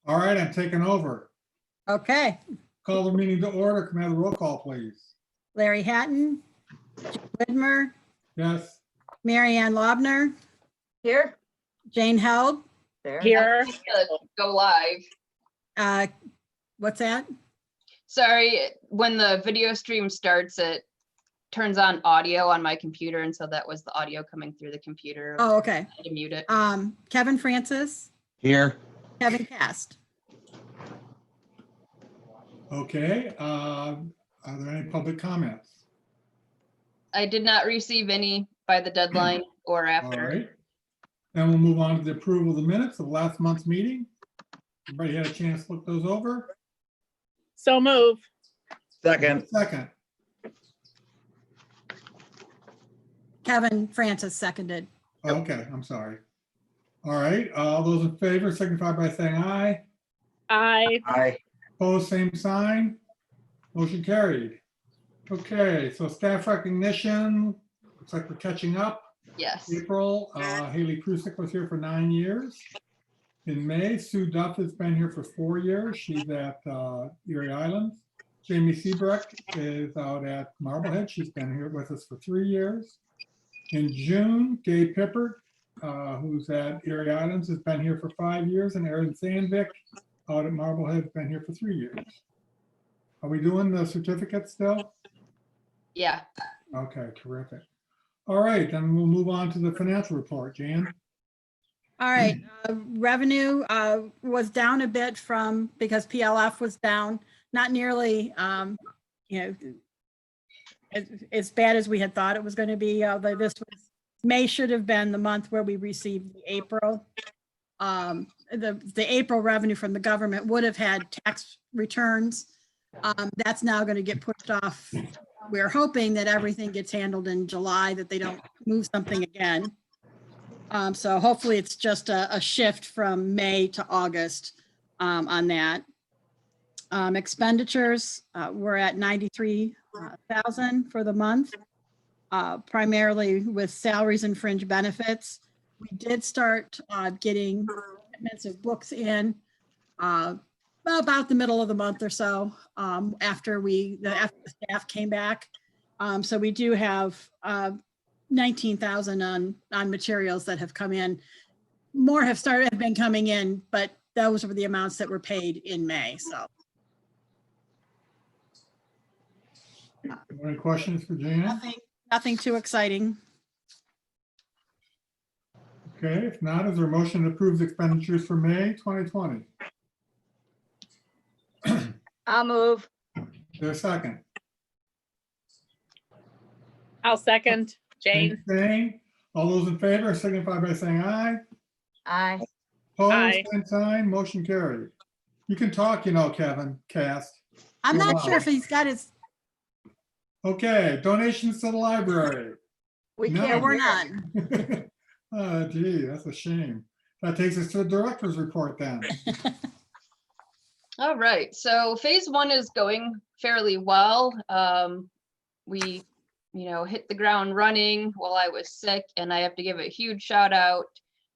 All right, I'm taking over. Okay, Call the meeting to order. Can I have a roll call, please? Larry Hatton, Jim Widmer, Yes. Mary Ann Lobner, Here. Jane Held. There. Here. Go live. What's that? Sorry, when the video stream starts, it turns on audio on my computer, and so that was the audio coming through the computer. Oh, okay. I had to mute it. Kevin Francis, Here. Kevin Cast. Okay. Are there any public comments? I did not receive any by the deadline or All after. right. Then we'll move on to the approval of the minutes of last month's meeting. Everybody had a chance to look those over? So move. Second. Second. Kevin Francis seconded. Okay, I'm sorry. All right, all those in favor signify by saying aye. Aye. Aye. Opposed, same sign. Motion carried. Okay, so staff recognition. Looks like we're catching up. Yes. April, Haley Prusik was here for 9 years. In May, Sue Duff has been here for 4 years. She's at Erie Islands. Jamie Seabrook is out at Marblehead. She's been here with us for 3 years. In June, Gabe Pippert, who's at Erie Islands, has been here for 5 years, and Erin Sandvik out at Marblehead has been here for 3 years. Are we doing the certificates still? Yeah. Okay, terrific. All right, then we'll move on to the financial report. Jan? All right, revenue was down a bit because PLF was down, not nearly, as bad as we had thought it was going to be. May should have been the month where we received the April. The April revenue from the government would have had tax returns. That's now going to get pushed off. We're hoping that everything gets handled in July, that they don't move something again. So hopefully it's just a shift from May to August on that. Expenditures, we're at 93,000 for the month, primarily with salaries and fringe benefits. We did start getting shipments of books in about the middle of the month or so after the staff came back. So we do have 19,000 on materials that have come in. More have been coming in, but those were the amounts that were paid in May. So. Any questions for Jan? Nothing too exciting. Okay, if not, is there a motion to approve the expenditures for May 2020? I'll move. Is there a second? I'll second. Jane. Jane, all those in favor signify by saying aye. Aye. Opposed, Aye. same sign, motion carried. You can talk, Kevin Cast. I'm You're not welcome. sure if he's got his, Okay, donations to the library. We No. can't. we're hear. not. Oh, gee, that's a shame. That takes us to the director's report then. All right. So phase one is going fairly well. We, hit the ground running while I was sick, and I have to give a huge shout out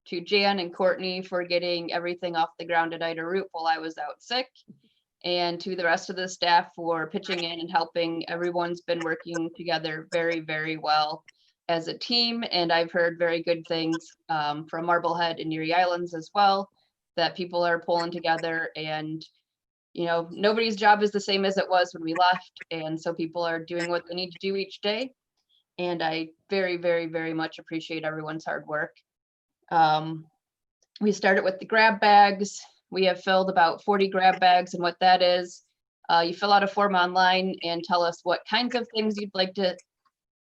to Jan and Courtney for getting everything off the ground at Ida Root while I was out sick, and to the rest of the staff for pitching in and helping. Everyone's been working together very, very well as a team, and I've heard very good things from Marblehead and Erie Islands as well, that people are pulling together, and nobody's job is the same as it was when we left, and so people are doing what they need to do each day, and I very, very, very much appreciate everyone's hard work. We started with the grab bags. We have filled about 40 grab bags, and what that is, you fill out a form online and tell us what kinds of things you'd like to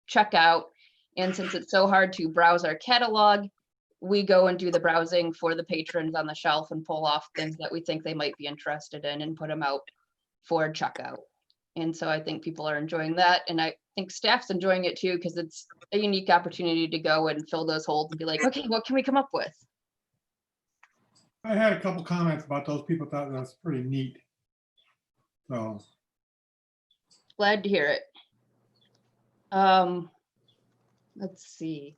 check out, and since it's so hard to browse our catalog, we go and do the browsing for the patrons on the shelf and pull off things that we think they might be interested in and put them out for checkout. And so I think people are enjoying that. And I think staff's enjoying it too, because it's a unique opportunity to go and fill those holes and be like, okay, what can we come up with? I had a couple comments about those. People thought that was pretty neat. So, Glad to hear it. Let's see.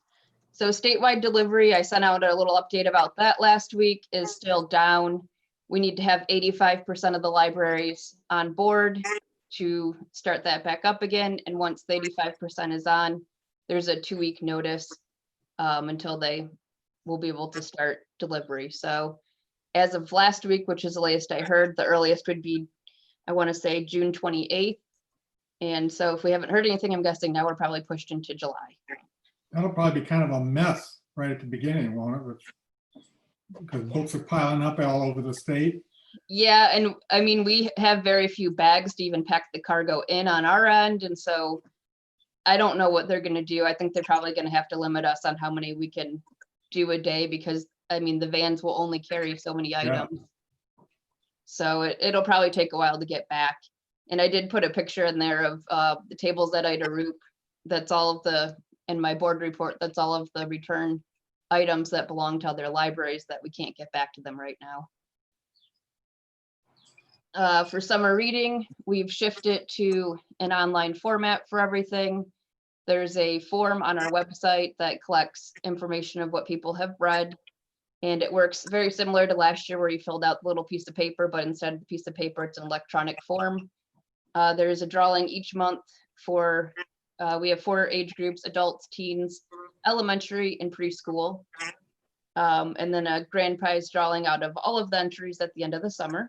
So statewide delivery, I sent out a little update about that last week, is still down. we need to have 85% of the libraries on board to start that back up again. And once the 85% is on, there's a 2-week notice until they will be able to start delivery. So as of last week, which is the latest I heard, the earliest would be, I want to say June 28th. And so if we haven't heard anything, I'm guessing now we're probably pushed into July. That'll probably be kind of a mess right at the beginning, won't it? Because books are piling up all over the state. Yeah, and I mean, we have very few bags to even pack the cargo in on our end. And so I don't know what they're going to do. I think they're probably going to have to limit us on how many we can do a day because, I mean, the vans will only carry so many items. So it'll probably take a while to get back. And I did put a picture in there of the tables at Ida Roop. That's all of the, in my board report, that's all of the return items that belong to other libraries that we can't get back to them right now. For summer reading, we've shifted to an online format for everything. There's a form on our website that collects information of what people have read. And it works very similar to last year where you filled out the little piece of paper, but instead of the piece of paper, it's an electronic form. There's a drawing each month for, we have 4 age groups, adults, teens, elementary, and preschool. And then a grand prize drawing out of all of the entries at the end of the summer.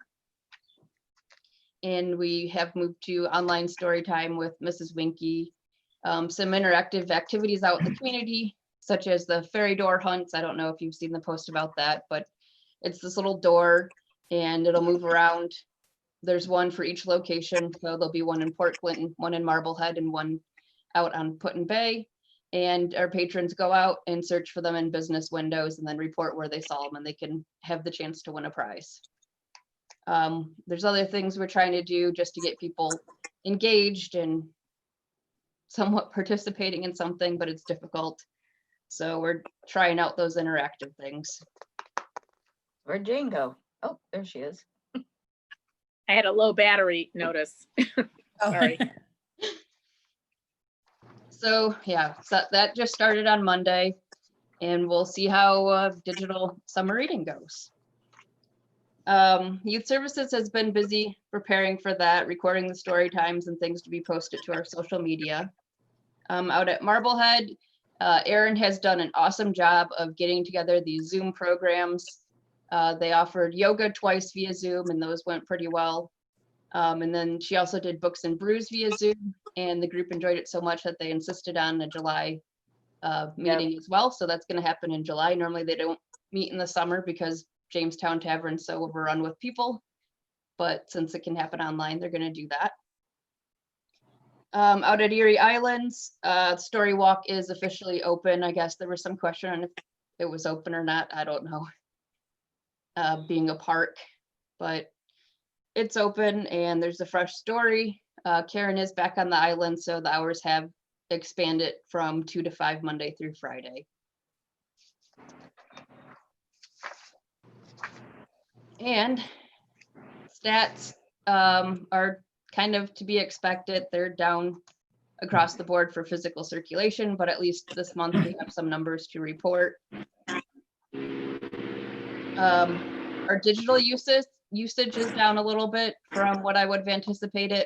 And we have moved to online story time with Mrs. Winky. Some interactive activities out in the community, such as the fairy door hunts. I don't know if you've seen the post about that, but it's this little door and it'll move around. There's one for each location. So there'll be one in Port Clinton, one in Marblehead, and one out on Put-in Bay. And our patrons go out and search for them in business windows and then report where they saw them and they can have the chance to win a prize. There's other things we're trying to do just to get people engaged and somewhat participating in something, but it's difficult. So we're trying out those interactive things. Where'd Jane go? Oh, there she is. I had a low battery notice. Sorry. So yeah, so that just started on Monday and we'll see how digital summer reading goes. Youth Services has been busy preparing for that, recording the story times and things to be posted to our social media. Out at Marblehead, Erin has done an awesome job of getting together these Zoom programs. They offered yoga twice via Zoom and those went pretty well. And then she also did Books and Brews via Zoom and the group enjoyed it so much that they insisted on a July meeting as well. So that's going to happen in July. Normally they don't meet in the summer because Jamestown Tavern's so overrun with people. But since it can happen online, they're going to do that. Out at Erie Islands, Story Walk is officially open. I guess there was some question on if it was open or not. I don't know. Being a park, but it's open and there's a fresh story. Karen is back on the island, so the hours have expanded from 2 to 5 Monday through Friday. And stats are kind of to be expected. They're down across the board for physical circulation, but at least this month we have some numbers to report. Our digital usage is down a little bit from what I would have anticipated,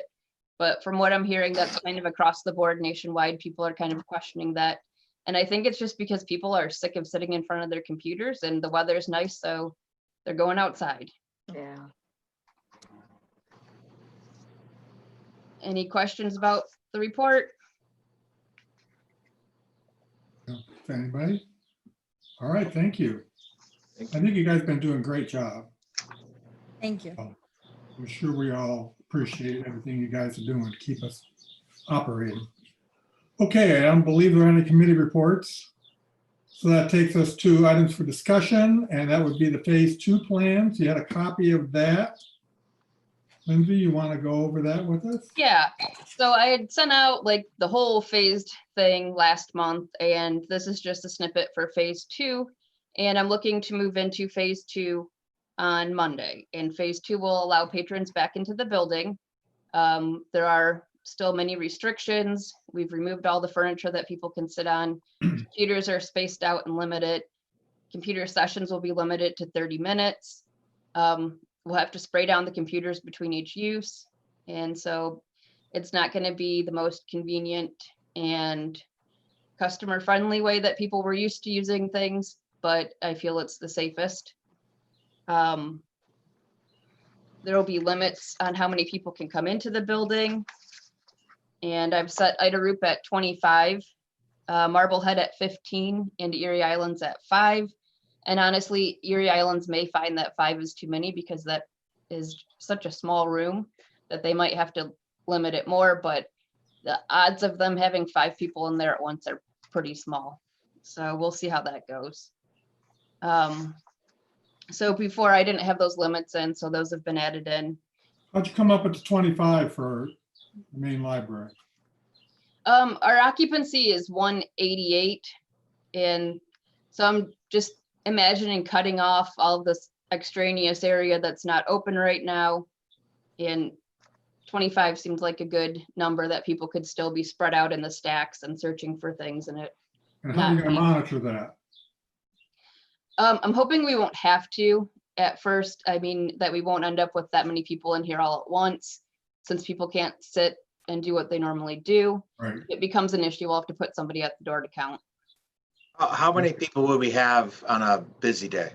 but from what I'm hearing, that's kind of across the board nationwide. People are kind of questioning that. And I think it's just because people are sick of sitting in front of their computers and the weather's nice, so they're going outside. Yeah. Any questions about the report? Anybody? All right, thank you. I think you guys have been doing a great job. Thank you. I'm sure we all appreciate everything you guys are doing to keep us operating. Okay, I don't believe there are any committee reports. So that takes us to items for discussion, and that would be the phase 2 plans. You had a copy of that. Lindsay, you want to go over that with us? Yeah, so I had sent out like the whole phased thing last month, and this is just a snippet for phase 2. And I'm looking to move into phase 2 on Monday. And phase 2 will allow patrons back into the building. There are still many restrictions. We've removed all the furniture that people can sit on. Computers are spaced out and limited. Computer sessions will be limited to 30 minutes. we'll have to spray down the computers between each use. And so it's not going to be the most convenient and customer friendly way that people were used to using things, but I feel it's the safest. There will be limits on how many people can come into the building. And I've set Ida Roop at 25, Marblehead at 15, and Erie Islands at 5. And honestly, Erie Islands may find that 5 is too many because that is such a small room that they might have to limit it more, but the odds of them having 5 people in there at once are pretty small. So we'll see how that goes. So before I didn't have those limits in, so those have been added in. How'd you come up with the 25 for the main library? Our occupancy is 188. And so I'm just imagining cutting off all of this extraneous area that's not open right now. And 25 seems like a good number that people could still be spread out in the stacks and searching for things in it. And how are you Not going to me. monitor that? I'm hoping we won't have to at first. I mean, that we won't end up with that many people in here all at once, since people can't sit and do what they normally do. Right. It becomes an issue. We'll have to put somebody at the door to count. How many people will we have on a busy day?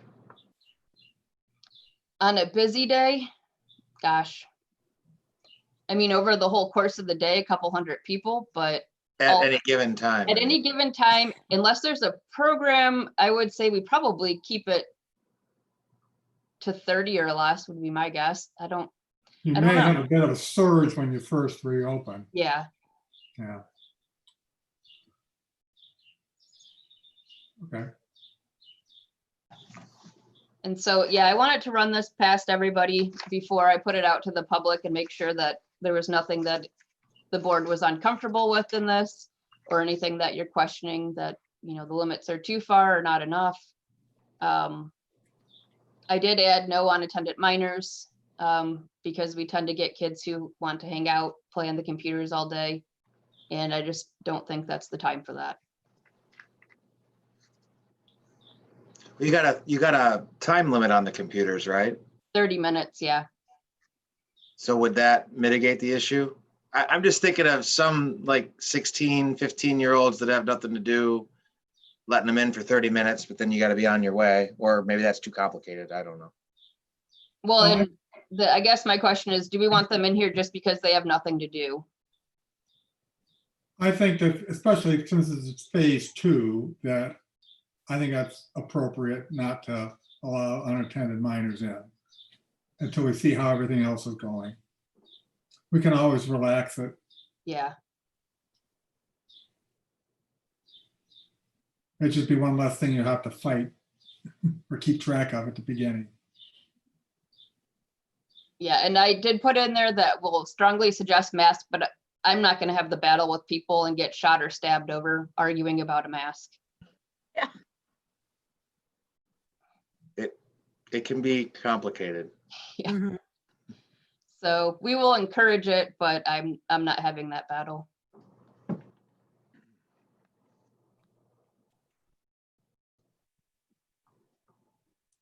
On a busy day, gosh. I mean, over the whole course of the day, a couple hundred people, but At Oh. any given time? at any given time, unless there's a program, I would say we probably keep it to 30 or less would be my guess. You I don't may know. have a bit of a surge when you first reopen. Yeah. Yeah. Okay. And so, yeah, I wanted to run this past everybody before I put it out to the public and make sure that there was nothing that the board was uncomfortable with in this, or anything that you're questioning that, you know, the limits are too far or not enough. I did add no unattended minors, because we tend to get kids who want to hang out, play on the computers all day. And I just don't think that's the time for that. You got a time limit on the computers, right? 30 minutes, yeah. So would that mitigate the issue? I'm just thinking of some like 16, 15-year-olds that have nothing to do, letting them in for 30 minutes, but then you got to be on your way, or maybe that's too complicated. I don't know. Well, Well, and I guess my question is, do we want them in here just because they have nothing to do? I think that, especially since it's phase 2, that I think that's appropriate not to allow unattended minors in until we see how everything else is going. We can always relax it. Yeah, It'd just be one less thing you have to fight or keep track of at the beginning. yeah, and I did put in there that we'll strongly suggest masks, but I'm not gonna have the battle with people and get shot or stabbed over arguing about a mask. It can be complicated. Yeah. Mhm. So we will encourage it, but I'm not having that battle.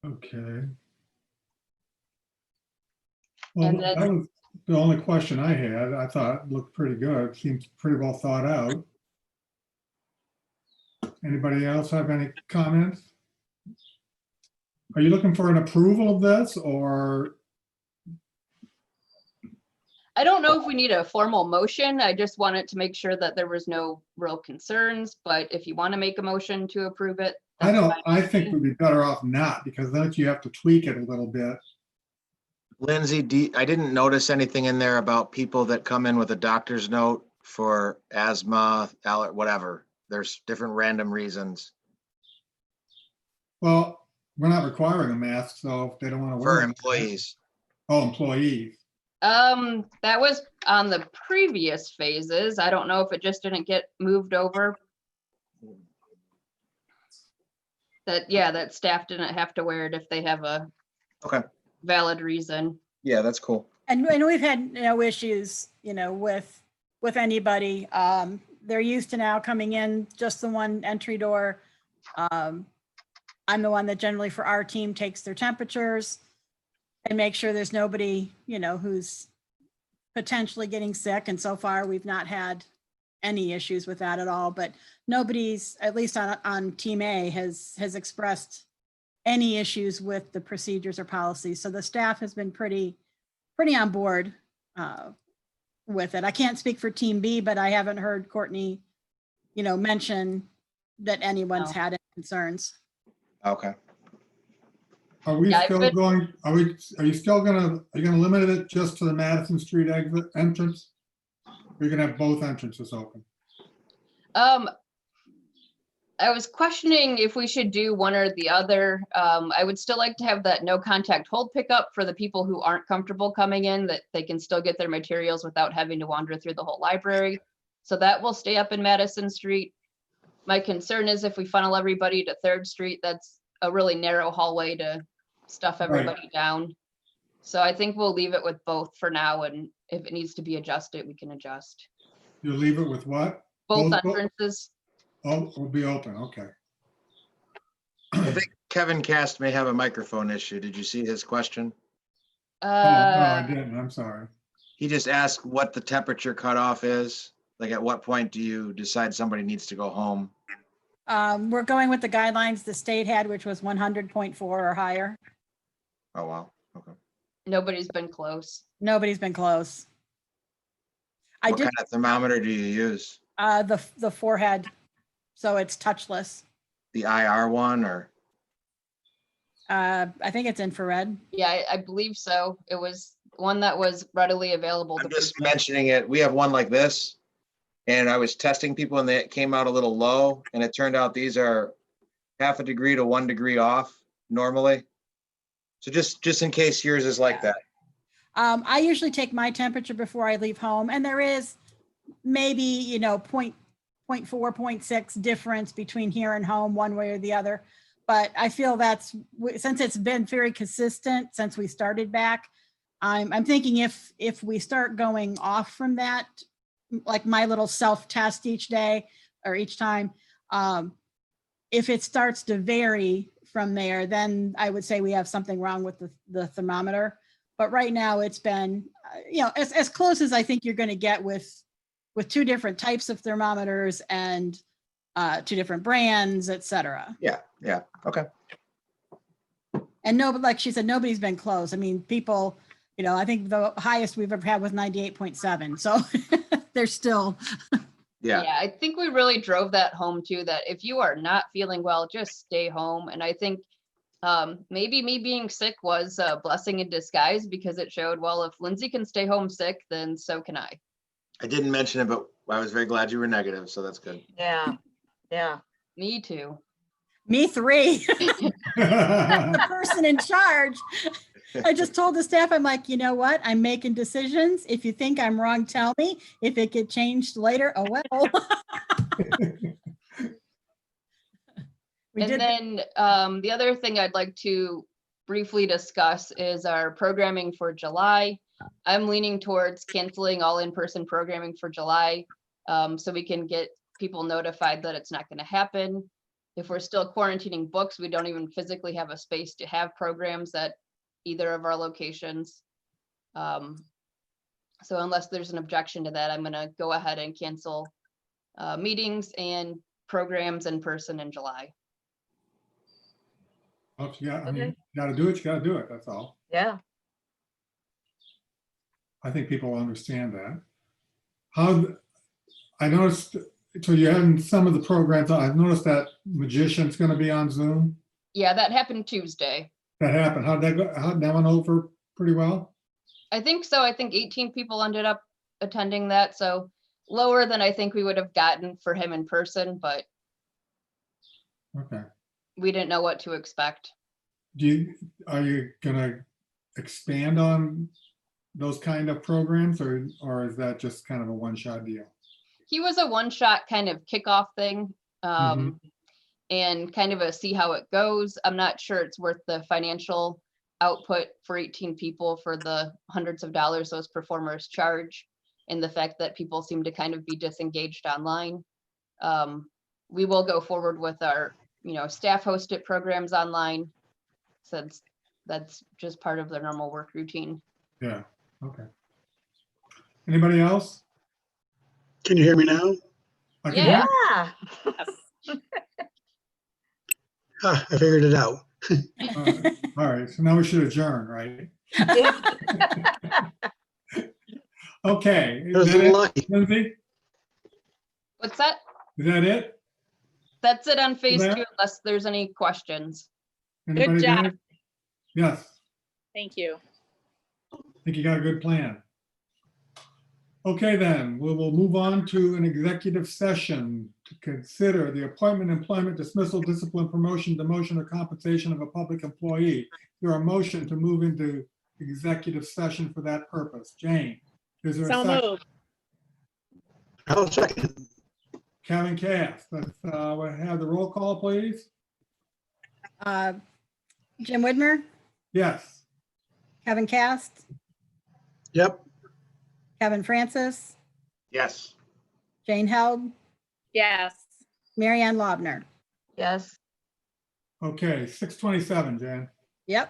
Okay. Well, And then- that was the only question I had. I thought it looked pretty good. Seems pretty well thought out. Anybody else have any comments? Are you looking for an approval of this, or? I don't know if we need a formal motion. I just wanted to make sure that there was no real concerns, but if you want to make a motion to approve it. I that's don't, fine I with think me. we'd be better off not, because then you have to tweak it a little bit. Lindsay, I didn't notice anything in there about people that come in with a doctor's note for asthma, whatever. There's different random reasons Well, we're not requiring a mask, so if they don't want to wear for them. employees. Oh, employees. That was on the previous phases. I don't know if it just didn't get moved over. That staff didn't have to wear it if they have a Okay. valid reason. Yeah, that's cool. And we've had no issues, with anybody. They're used to now coming in just the one entry door. I'm the one that generally for our team takes their temperatures. and make sure there's nobody, who's potentially getting sick. And so far, we've not had any issues with that at all, but nobody's, at least on Team A, has expressed any issues with the procedures or policies. So the staff has been pretty on board with it. I can't speak for Team B, but I haven't heard Courtney, mention that anyone's No. had any concerns. Okay. Are we Yeah, I've still been- going, are you gonna limit it just to the Madison Street exit entrance? Or you're gonna have both entrances open? I was questioning if we should do one or the other. I would still like to have that no contact hold pickup for the people who aren't comfortable coming in, that they can still get their materials without having to wander through the whole library. So that will stay up in Madison Street. My concern is if we funnel everybody to Third Street, that's a really narrow hallway to stuff everybody down. So I think we'll leave it with both for now, and if it needs to be adjusted, we can adjust. You leave it with what? Both Both- entrances. Oh, will be open, okay. I think Kevin Cast may have a microphone issue. Did you see his question? Oh, no, I Uh, didn't, I'm sorry. He just asked what the temperature cutoff is. Like, at what point do you decide somebody needs to go home? We're going with the guidelines the state had, which was 100.4 or higher. Oh, wow. Okay. Nobody's been close. Nobody's been close. I What did kind of thermometer do you use? the forehead, so it's touchless. The IR one or? I think it's infrared. Yeah, I believe so. It was one that was readily available. I'm to just people. mentioning it. We have one like this. And I was testing people and they came out a little low, and it turned out these are 0.5 degree to 1 degree off normally. So just in case yours is like that. I usually take my temperature before I leave home, and there is maybe, 0.4, 0.6 difference between here and home, one way or the other. But I feel that's, since it's been very consistent since we started back, I'm thinking if we start going off from that, like my little self-test each day or each time, if it starts to vary from there, then I would say we have something wrong with the thermometer. But right now it's been, as close as I think you're going to get with two different types of thermometers and two different brands, et cetera. Yeah. Okay. And no, but like she said, nobody's been close. I mean, people, I think the highest we've ever had was 98.7. So they're still, Yeah. Yeah, I think we really drove that home too, that if you are not feeling well, just stay home. And I think maybe me being sick was a blessing in disguise, because it showed, well, if Lindsay can stay home sick, then so can I. I didn't mention it, but I was very glad you were negative. So that's good. Yeah, yeah. Me too. me three, the person in charge. I just told the staff, I'm like, you know what? I'm making decisions. If you think I'm wrong, tell me. If it get changed later, oh well. We And did, then the other thing I'd like to briefly discuss is our programming for July. I'm leaning towards canceling all in-person programming for July, so we can get people notified that it's not going to happen. If we're still quarantining books, we don't even physically have a space to have programs at either of our locations. So unless there's an objection to that, I'm going to go ahead and cancel meetings and programs in person in July. Oh, yeah, I mean, Okay. you gotta do it, you gotta do it, that's all. Yeah. I think people understand that. I noticed, so you had some of the programs, I've noticed that Magician's gonna be on Zoom. Yeah, that happened Tuesday. That happened, how'd that go, how'd that went over pretty well? I think so. I think 18 people ended up attending that, so lower than I think we would have gotten for him in person, but Okay. we didn't know what to expect. Are you gonna expand on those kind of programs or is that just kind of a one-shot deal? He was a one-shot kind of kickoff thing, and kind of a see how it goes. I'm not sure it's worth the financial output for 18 people for the hundreds of dollars those performers charge, and the fact that people seem to kind of be disengaged online. We will go forward with our, staff hosted programs online, since that's just part of their normal work routine. Yeah, okay. Anybody else? Can you hear me now? I can hear Yeah. you. Yes. Ah, I figured it out. All right, so now we should adjourn, right? Okay. It was Is that it, lucky. Lindsay? What's that? Is that it? That's it on phase that- 2, unless there's any questions. Anybody got job. it? Yes, Thank you. I think you got a good plan. Okay, then, we will move on to an executive session to consider the appointment, employment, dismissal, discipline, promotion, demotion, or compensation of a public employee. There are motion to move into executive session for that purpose. Jane, is there a So second? moved. I'll second. Kevin Cass, let's have the roll call, please. Jim Widmer, Yes. Kevin Cast, Yep. Kevin Francis, Yes. Jane Held, Yes. Mary Ann Lobner. Yes. Okay, 6:27, Jan.